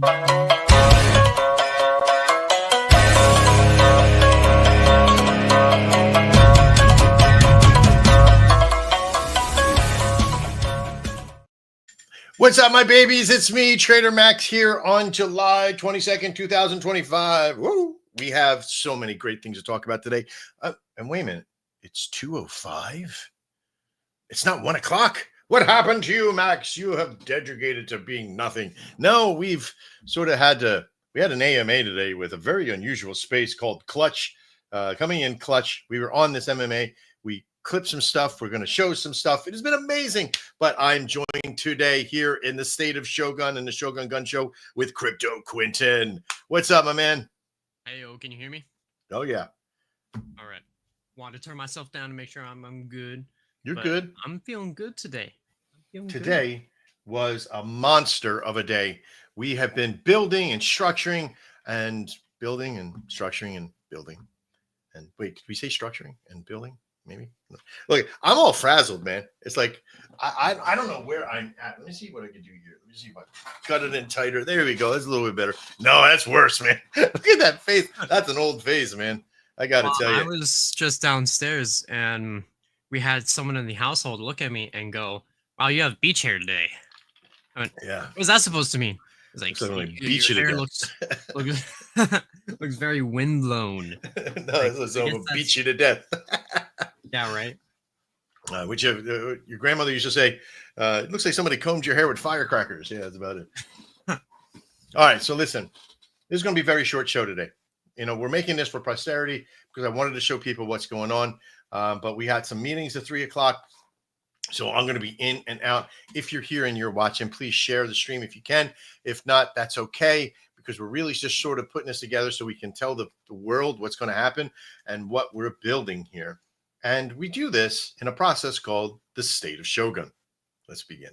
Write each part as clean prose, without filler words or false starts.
What's up, my babies? It's me, Trader Max, here on July 22nd, 2025. Woo! We have so many great things to talk about today. And wait a minute, it's 2:05? It's not 1 o'clock? What happened to you, Max? You have degenerated to being nothing. No, we've sort of we had an AMA today with a very unusual space called Clutch. Coming in Clutch, we were on this MMA. We clip some stuff. We're going to show some stuff. It has been amazing. But I'm joined today here in the state of Shogun and the ShogunGun show with Crypto Quinton. What's up, my man? Hey, can you hear me? Oh, yeah. All right. Wanted to turn myself down to make sure I'm good. You're good. I'm feeling good today. Today was a monster of a day. We have been building and structuring and building and structuring and building. And wait, did we say structuring and building? Maybe. Look, I'm all frazzled, man. It's like I don't know where I'm at. Let me see what I can do here. Let me see if I cut it in tighter. There we go. That's a little bit better. No, that's worse, man. Look at that face. That's an old face, man. I gotta tell you. I was just downstairs and we had someone in the household look at me and go, "Wow, you have beach hair today." I went, yeah. What was that supposed to mean? It's like, beach your hair looks very windblown. No, it's over beat you to death. Yeah, right. Which your grandmother used to say, it looks like somebody combed your hair with firecrackers. Yeah, that's about it. All right, so listen, this is going to be a very short show today. You know, we're making this for posterity because I wanted to show people what's going on. But we had some meetings at 3 o'clock. So I'm going to be in and out. If you're here and you're watching, please share the stream if you can. If not, that's okay, because we're really just sort of putting this together so we can tell the world what's going to happen and what we're building here. And we do this in a process called the State of Shogun. Let's begin.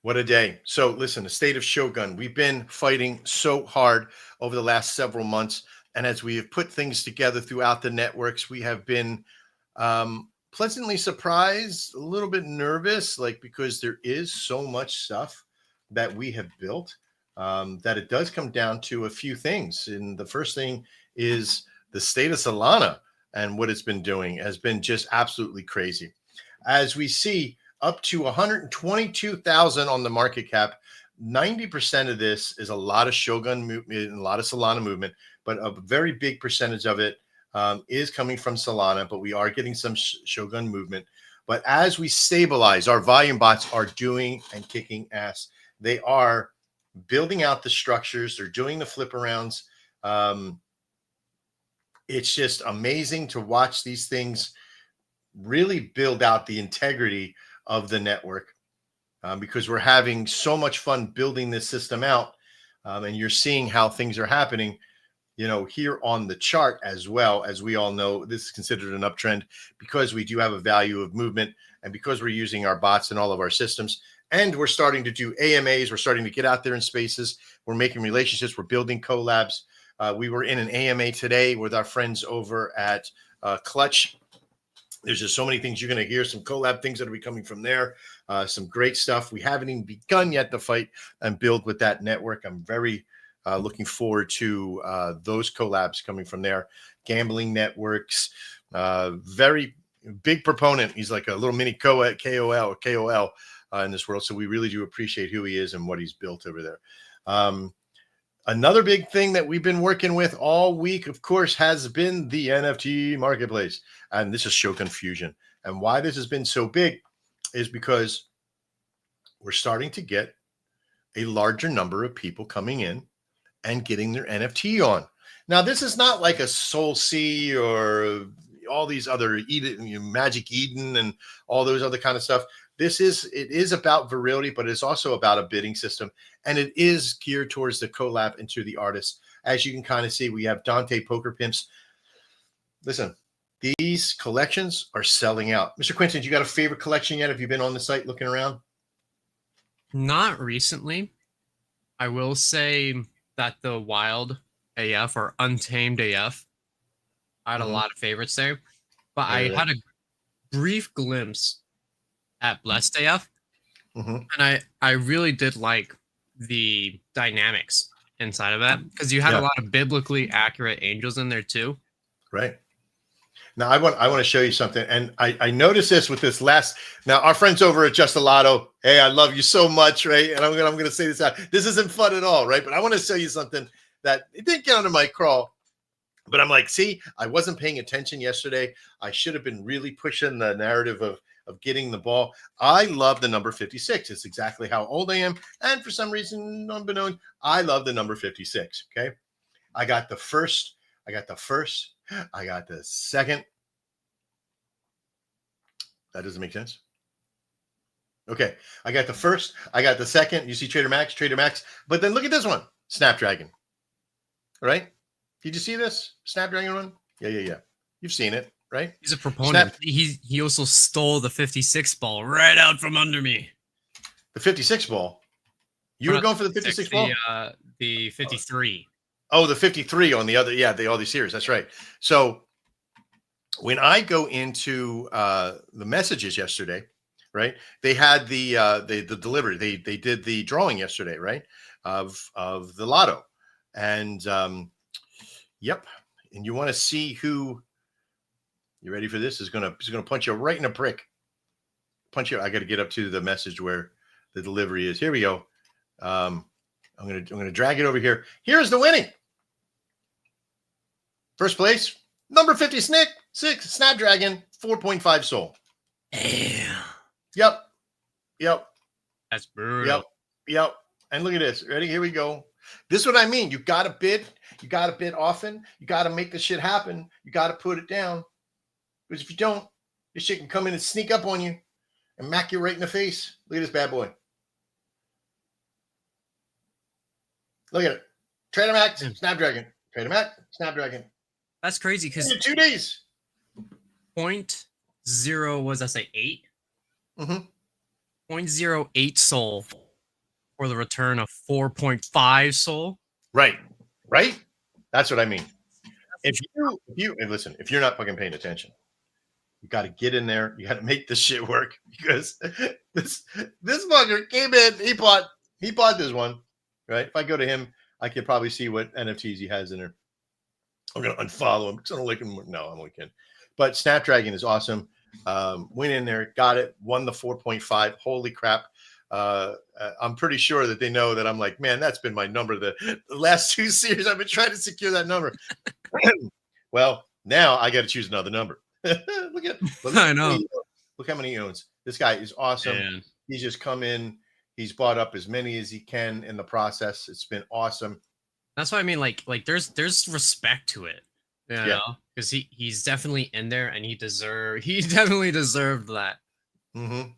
What a day. So listen, the State of Shogun, we've been fighting so hard over the last several months. And as we have put things together throughout the networks, we have been pleasantly surprised, a little bit nervous, because there is so much stuff that we have built that it does come down to a few things. And the first thing is the state of Solana, and what it's been doing has been just absolutely crazy. As we see, up to 122,000 on the market cap. 90% of this is a lot of Shogun movement and a lot of Solana movement, but a very big percentage of it is coming from Solana, but we are getting some Shogun movement. But as we stabilize, our volume bots are doing and kicking ass. They are building out the structures. They're doing the flip arounds. It's just amazing to watch these things really build out the integrity of the network, because we're having so much fun building this system out, and you're seeing how things are happening, here on the chart as well. As we all know, this is considered an uptrend because we do have a value of movement, and because we're using our bots in all of our systems, and we're starting to do AMAs. We're starting to get out there in spaces. We're making relationships. We're building collabs. We were in an AMA today with our friends over at Clutch. There's just so many things you're going to hear, some collab things that will be coming from there, some great stuff. We haven't even begun yet to fight and build with that network. I'm very looking forward to those collabs coming from there. Gambling networks, very big proponent. He's like a little mini KOL in this world. So we really do appreciate who he is and what he's built over there. Another big thing that we've been working with all week, of course, has been the NFT marketplace. And this is Shogun Fusion. And why this has been so big is because we're starting to get a larger number of people coming in and getting their NFT on. Now, this is not like a Soul Sea or all these other Magic Eden and all those other kind of stuff. It is about virility, but it's also about a bidding system, and it is geared towards the collab and to the artists. As you can kind of see, we have Dante Poker Pimps. Listen, these collections are selling out. Mr. Quinton, you got a favorite collection yet? Have you been on the site looking around? Not recently. I will say that the Wild AF or Untamed AF, I had a lot of favorites there, but I had a brief glimpse at Blessed AF, Mm-hmm. and I really did like the dynamics inside of that because you had a Yeah. lot of biblically accurate angels in there too. Right. Now I want to show you something, and I noticed this with this last. Now our friends over at Just a Lotto, hey, I love you so much, right? And I'm gonna say this out. This isn't fun at all, right? But I want to show you something that it didn't get under my crawl. But I'm like, see, I wasn't paying attention yesterday. I should have been really pushing the narrative of getting the ball. I love the number 56. It's exactly how old I am, and for some reason, unbeknown, I love the number 56. Okay, I got the first. I got the first. I got the second. That doesn't make sense. Okay, I got the first. I got the second. You see Trader Max. But then look at this one, Snapdragon. All right? Did you see this Snapdragon one? Yeah. You've seen it, right? He's a proponent. He also stole the 56 ball right out from under me. The 56 ball. You were going for the 56 ball? The 53. Oh, the 53 on the other. Yeah, all these series. That's right. So when I go into the messages yesterday, right? They had the delivery. They did the drawing yesterday, right? Of the lotto. And yep. And you want to see who you ready for this? Is gonna punch you right in the prick. Punch you. I got to get up to the message where the delivery is. Here we go. I'm gonna drag it over here. Here's the winning. First place, number 56, Snapdragon, 4.5 soul. Damn. Yep. That's brutal. Yep. And look at this. Ready? Here we go. This is what I mean. You got to bid. You got to bid often. You got to make the shit happen. You got to put it down. Because if you don't, this shit can come in and sneak up on you and mack you right in the face. Look at this bad boy. Look at it. Trader Max, Snapdragon. Trader Max, Snapdragon. That's crazy because 2 days. 0.0 was that say 8? Mm-hmm. 0.08 soul for the return of 4.5 soul. Right. That's what I mean. If you and listen, if you're not fucking paying attention, you got to get in there. You got to make this shit work because this fucker came in. He bought this one, right? If I go to him, I could probably see what NFTs he has in there. I'm gonna unfollow him because I don't like him. No, I'm only kidding. But Snapdragon is awesome. Went in there, got it, won the 4.5. Holy crap. I'm pretty sure that they know that I'm like, man, that's been my number. The last 2 series, I've been trying to secure that number. Well, now I got to choose another number. Look I know. Look how many he owns. This guy is awesome. Man. He's just come in. He's bought up as many as he can in the process. It's been awesome. That's what I mean. Like there's respect to it. You know? Because he's definitely in there and he definitely deserved that. Mm-hmm.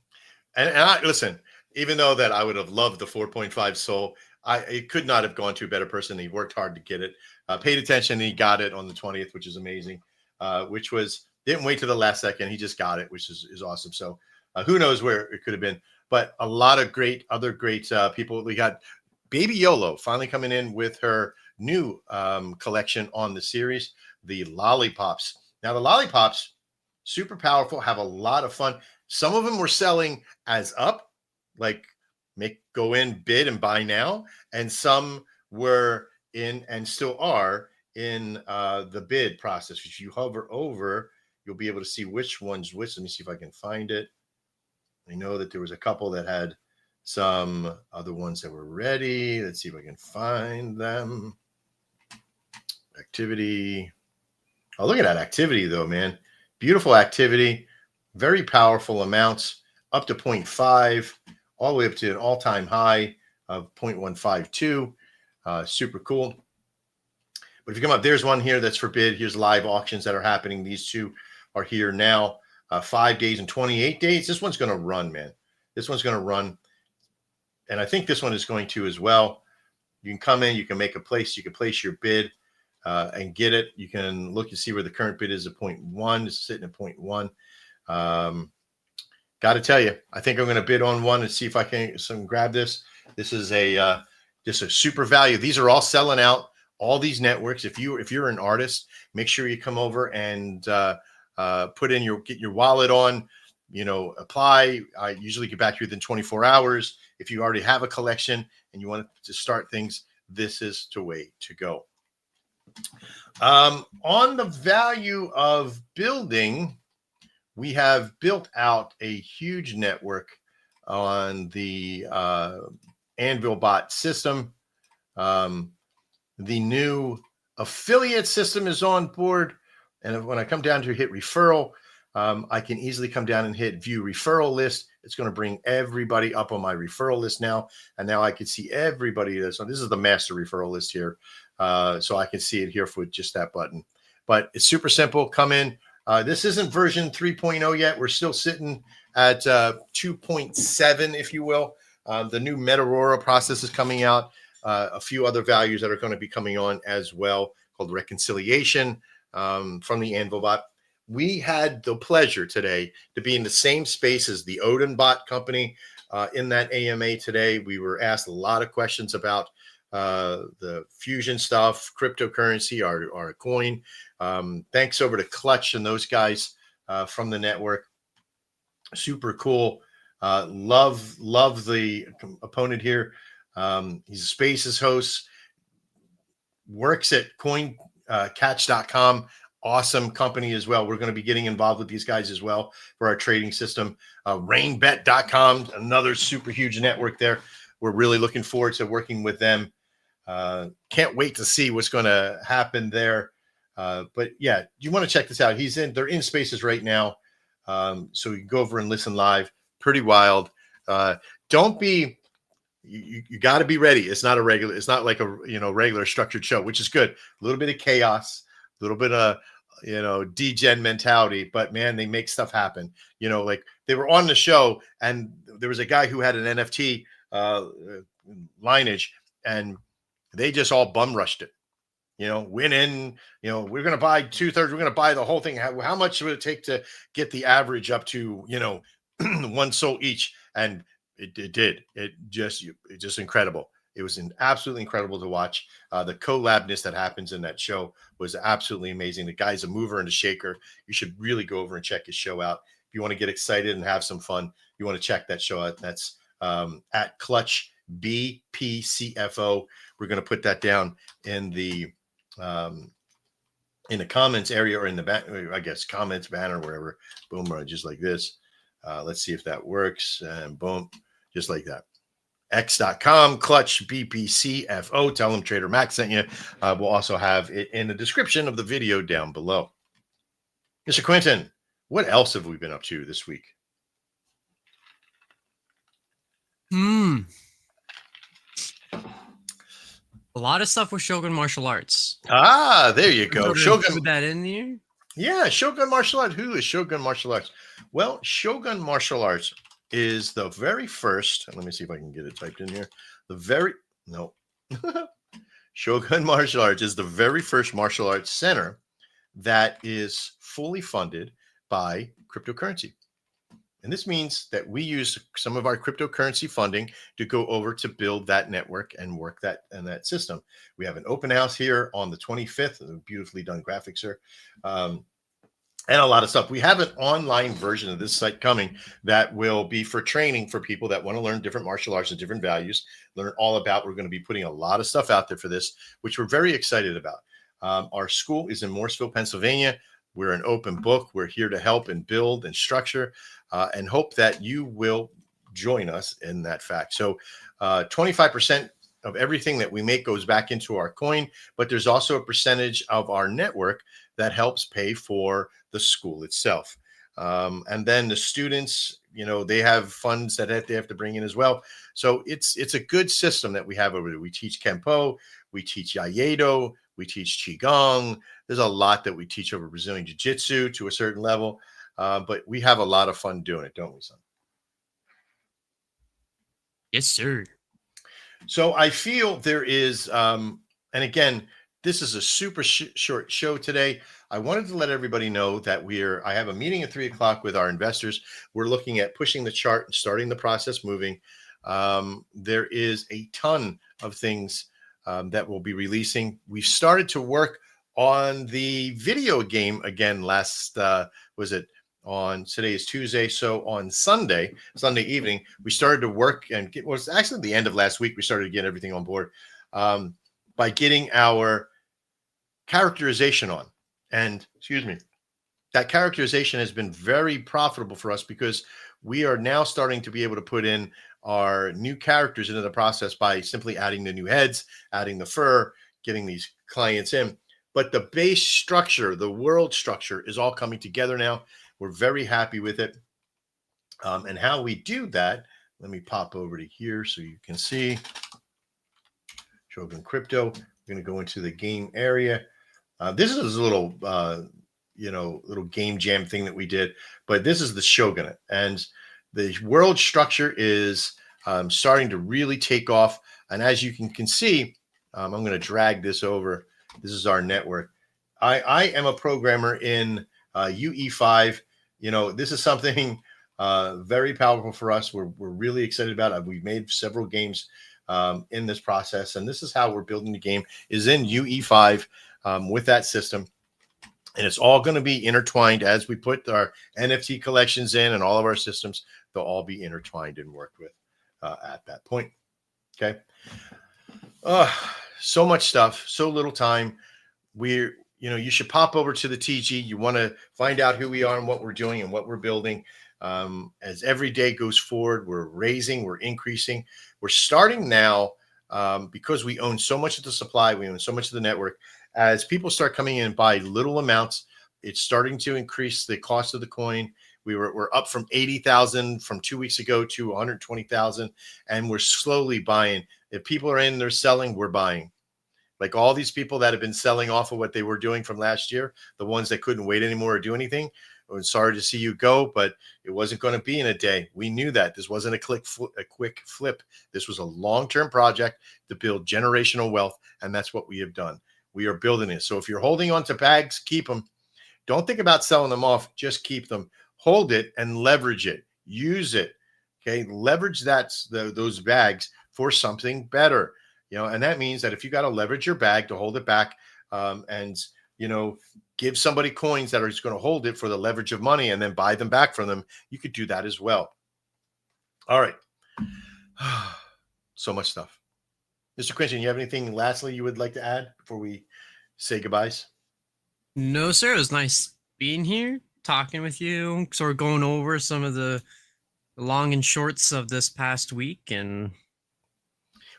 And I listen, even though that I would have loved the 4.5 soul, it could not have gone to a better person. He worked hard to get it, paid attention, and he got it on the 20th, which is amazing. Didn't wait to the last second. He just got it, which is awesome. So who knows where it could have been, but a lot of other great people. We got Baby YOLO finally coming in with her new collection on the series, the lollipops. Now the lollipops, super powerful, have a lot of fun. Some of them were selling as up, like go in, bid, and buy now. And some were in and still are in the bid process. If you hover over, you'll be able to see which one's which. Let me see if I can find it. I know that there was a couple that had some other ones that were ready. Let's see if I can find them. Activity. Oh, look at that activity, though, man. Beautiful activity. Very powerful amounts, up to 0.5, all the way up to an all-time high of 0.152. Super cool. But if you come up, there's one here that's for bid. Here's live auctions that are happening. These two are here now. 5 days and 28 days. This one's going to run, man. This one's going to run. And I think this one is going to as well. You can come in. You can make a place. You can place your bid and get it. You can look and see where the current bid is at 0.1. It's sitting at 0.1. Got to tell you, I think I'm going to bid on one and see if I can grab this. This is just a super value. These are all selling out. All these networks. If you're an artist, make sure you come over and put in get your wallet on, apply. I usually get back to you within 24 hours. If you already have a collection and you want to start things, this is the way to go. On the value of building, we have built out a huge network on the AnvilBot system. The new affiliate system is on board. And when I come down to hit referral, I can easily come down and hit view referral list. It's going to bring everybody up on my referral list now. And now I can see everybody. So this is the master referral list here. So I can see it here with just that button. But it's super simple. Come in. This isn't version 3.0 yet. We're still sitting at 2.7, if you will. The new Metaurora process is coming out. A few other values that are going to be coming on as well, called reconciliation from the AnvilBot. We had the pleasure today to be in the same space as the OdinBot company in that AMA today. We were asked a lot of questions about the fusion stuff, cryptocurrency, our coin. Thanks over to Clutch and those guys from the network. Super cool. Love the opponent here. He's a Spaces host, works at coincatch.com. Awesome company as well. We're going to be getting involved with these guys as well for our trading system. Rainbet.com, another super huge network there. We're really looking forward to working with them. Can't wait to see what's going to happen there. But yeah, you want to check this out. They're in Spaces right now. So you can go over and listen live. Pretty wild. Don't be, you got to be ready. It's not like a, regular structured show, which is good. A little bit of chaos, a little bit of, degen mentality, but man, they make stuff happen. Like they were on the show and there was a guy who had an NFT lineage and they just all bum rushed it. Went in, we're going to buy 2/3. We're going to buy the whole thing. How much would it take to get the average up to, one soul each? And it did. It just incredible. It was absolutely incredible to watch. The collabness that happens in that show was absolutely amazing. The guy's a mover and a shaker. You should really go over and check his show out. If you want to get excited and have some fun, you want to check that show out. That's at Clutch BPCFO. We're going to put that down in the comments area or in the back, I guess, comments banner, wherever. Boom, just like this. Let's see if that works. And boom, just like that. X.com, Clutch BPCFO. Tell them Trader Max sent you. We'll also have it in the description of the video down below. Mr. Quentin, what else have we been up to this week? A lot of stuff with Shogun Martial Arts. Ah, there you go. Shogun. Put that in there? Yeah, Shogun Martial Arts. Who is Shogun Martial Arts? Well, Shogun Martial Arts is the very first. Let me see if I can get it typed in here. Shogun Martial Arts is the very first martial arts center that is fully funded by cryptocurrency. And this means that we use some of our cryptocurrency funding to go over to build that network and work that system. We have an open house here on the 25th, beautifully done graphics here, and a lot of stuff. We have an online version of this site coming that will be for training for people that want to learn different martial arts and different values, learn all about. We're going to be putting a lot of stuff out there for this, which we're very excited about. Our school is in Morrisville, Pennsylvania. We're an open book. We're here to help and build and structure and hope that you will join us in that fact. So 25% of everything that we make goes back into our coin, but there's also a percentage of our network that helps pay for the school itself. And then the students, they have funds that they have to bring in as well. So it's a good system that we have over there. We teach Kempo, we teach Yaedo, we teach Qigong. There's a lot that we teach over Brazilian Jiu-Jitsu to a certain level. But we have a lot of fun doing it, don't we, son? Yes, sir. So I feel there is, and again, this is a super short show today. I wanted to let everybody know that I have a meeting at 3:00 with our investors. We're looking at pushing the chart and starting the process moving. There is a ton of things that we'll be releasing. We've started to work On the video game again, was it on, today is Tuesday, so on Sunday evening, we started to work and it was actually the end of last week we started to get everything on board, by getting our characterization on. And excuse me, that characterization has been very profitable for us because we are now starting to be able to put in our new characters into the process by simply adding the new heads, adding the fur, getting these clients in. But the base structure, the world structure, is all coming together now. We're very happy with it. And how we do that, let me pop over to here so you can see. Shogun Crypto. We're going to go into the game area. This is a little, little game jam thing that we did, but this is the Shogun. And the world structure is starting to really take off. And as you can see, I'm going to drag this over. This is our network. I am a programmer in UE5. This is something very powerful for us. We're really excited about it. We've made several games in this process, and this is how we're building the game, is in UE5 with that system. And it's all going to be intertwined as we put our NFT collections in, and all of our systems, they'll all be intertwined and worked with at that point. Okay. So much stuff, so little time. You should pop over to the TG. You want to find out who we are and what we're doing and what we're building. As every day goes forward, we're raising, we're increasing. We're starting now because we own so much of the supply, we own so much of the network. As people start coming in and buy little amounts, it's starting to increase the cost of the coin. We're up from 80,000 from 2 weeks ago to 120,000, and we're slowly buying. If people are in, they're selling, we're buying. Like all these people that have been selling off of what they were doing from last year, the ones that couldn't wait anymore or do anything. I'm sorry to see you go, but it wasn't going to be in a day. We knew that this wasn't a quick flip. This was a long-term project to build generational wealth, and that's what we have done. We are building it. So if you're holding on to bags, keep them. Don't think about selling them off. Just keep them. Hold it and leverage it. Use it. Okay, leverage those bags for something better. And that means that if you got to leverage your bag to hold it back, and give somebody coins that are just going to hold it for the leverage of money and then buy them back from them, you could do that as well. All right. So much stuff. Mr. Quinton, you have anything lastly you would like to add before we say goodbyes? No, sir. It was nice being here, talking with you, sort of going over some of the long and shorts of this past week. And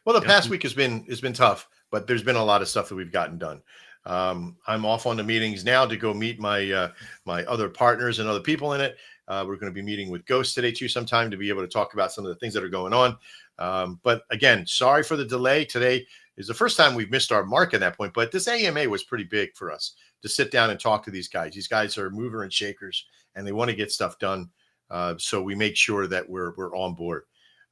well, the past week has been tough, but there's been a lot of stuff that we've gotten done. I'm off on the meetings now to go meet my my other partners and other people in it. We're going to be meeting with Ghost today too sometime to be able to talk about some of the things that are going on. But again, sorry for the delay. Today is the first time we've missed our mark at that point, but this AMA was pretty big for us to sit down and talk to these guys. These guys are mover and shakers, and they want to get stuff done. So we make sure that we're on board.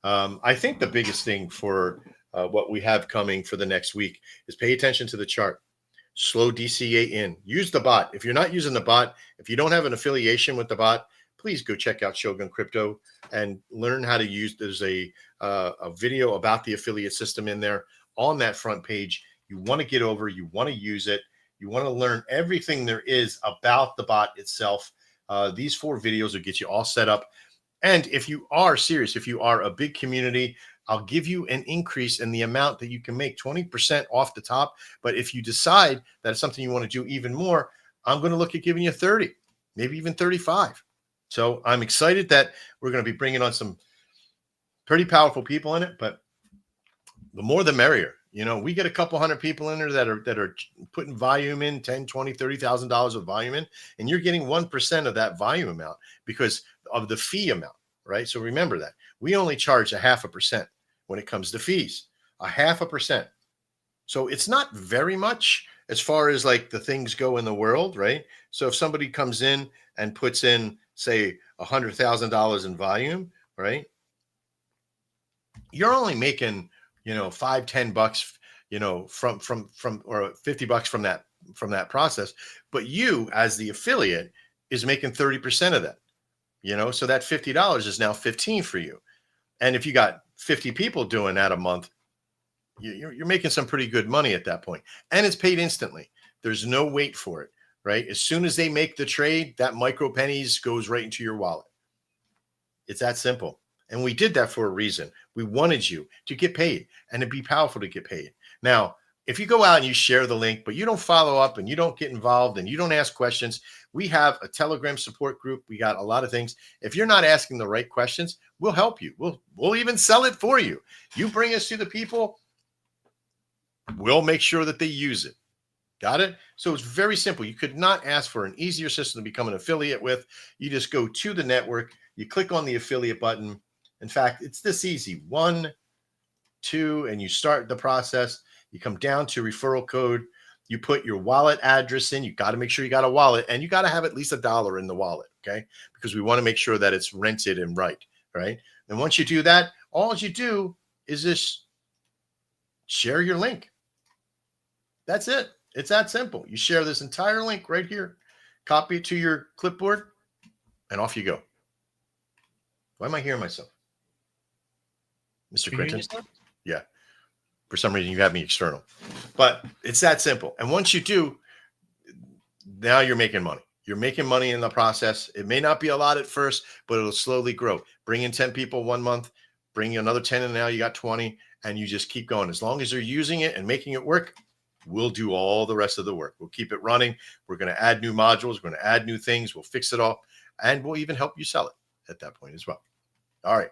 I think the biggest thing for what we have coming for the next week is pay attention to the chart. Slow DCA in. Use the bot. If you're not using the bot, if you don't have an affiliation with the bot, please go check out Shogun Crypto and learn how to use. There's a video about the affiliate system in there on that front page. You want to get over. You want to use it. You want to learn everything there is about the bot itself. These 4 videos will get you all set up. And if you are serious, if you are a big community, I'll give you an increase in the amount that you can make, 20% off the top. But if you decide that it's something you want to do even more, I'm going to look at giving you 30, maybe even 35. So I'm excited that we're going to be bringing on some pretty powerful people in it, but the more the merrier. We get a couple hundred people in there that are putting volume in, 10, 20, $30,000 of volume in, and you're getting 1% of that volume amount because of the fee amount, right? So remember that we only charge 0.5% when it comes to fees, 0.5%. So it's not very much as far as like the things go in the world, right? So if somebody comes in and puts in, say, $100,000 in volume, right? You're only making, $5-10, from or $50 from that process. But you, as the affiliate, is making 30% of that. So that $50 is now 15 for you. And if you got 50 people doing that a month, you're making some pretty good money at that point. And it's paid instantly. There's no wait for it, right? As soon as they make the trade, that micro pennies goes right into your wallet. It's that simple. And we did that for a reason. We wanted you to get paid and to be powerful to get paid. Now, if you go out and you share the link, but you don't follow up and you don't get involved and you don't ask questions, we have a Telegram support group. We got a lot of things. If you're not asking the right questions, we'll help you. We'll even sell it for you. You bring us to the people, we'll make sure that they use it. Got it? So it's very simple. You could not ask for an easier system to become an affiliate with. You just go to the network, you click on the affiliate button. In fact, it's this easy. 1, 2, and you start the process. You come down to referral code. You put your wallet address in. You got to make sure you got a wallet, and you got to have at least $1 in the wallet, okay? Because we want to make sure that it's rented and right? And once you do that, all you do is just share your link. That's it. It's that simple. You share this entire link right here, copy it to your clipboard, and off you go. Why am I hearing myself? Mr. Quinton? Yeah. For some reason, you have me external. But it's that simple. And once you do, now you're making money. You're making money in the process. It may not be a lot at first, but it'll slowly grow. Bring in 10 people 1 month, bring in another 10, and now you got 20, and you just keep going. As long as they're using it and making it work, we'll do all the rest of the work. We'll keep it running. We're going to add new modules. We're going to add new things. We'll fix it all, and we'll even help you sell it at that point as well. All right.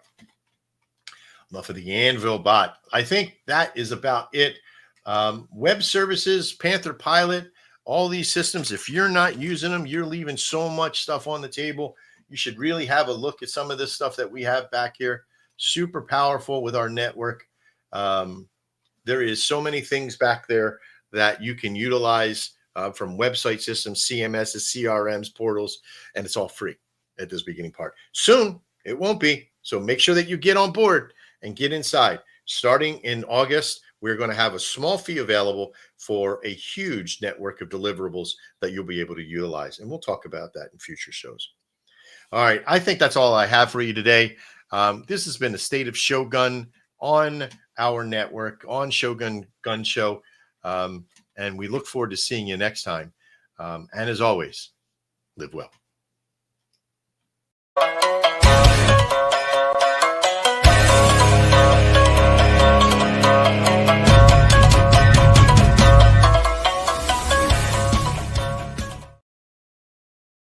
Enough of the Anvil bot. I think that is about it. Web services, Panther Pilot, all these systems, if you're not using them, you're leaving so much stuff on the table. You should really have a look at some of this stuff that we have back here. Super powerful with our network. There is so many things back there that you can utilize from website systems, CMSs, CRMs, portals, and it's all free at this beginning part. Soon, it won't be. So make sure that you get on board and get inside. Starting in August, we're going to have a small fee available for a huge network of deliverables that you'll be able to utilize. And we'll talk about that in future shows. All right. I think that's all I have for you today. This has been the State of Shogun on our network, on Shogun Gun Show. And we look forward to seeing you next time. And as always, live well.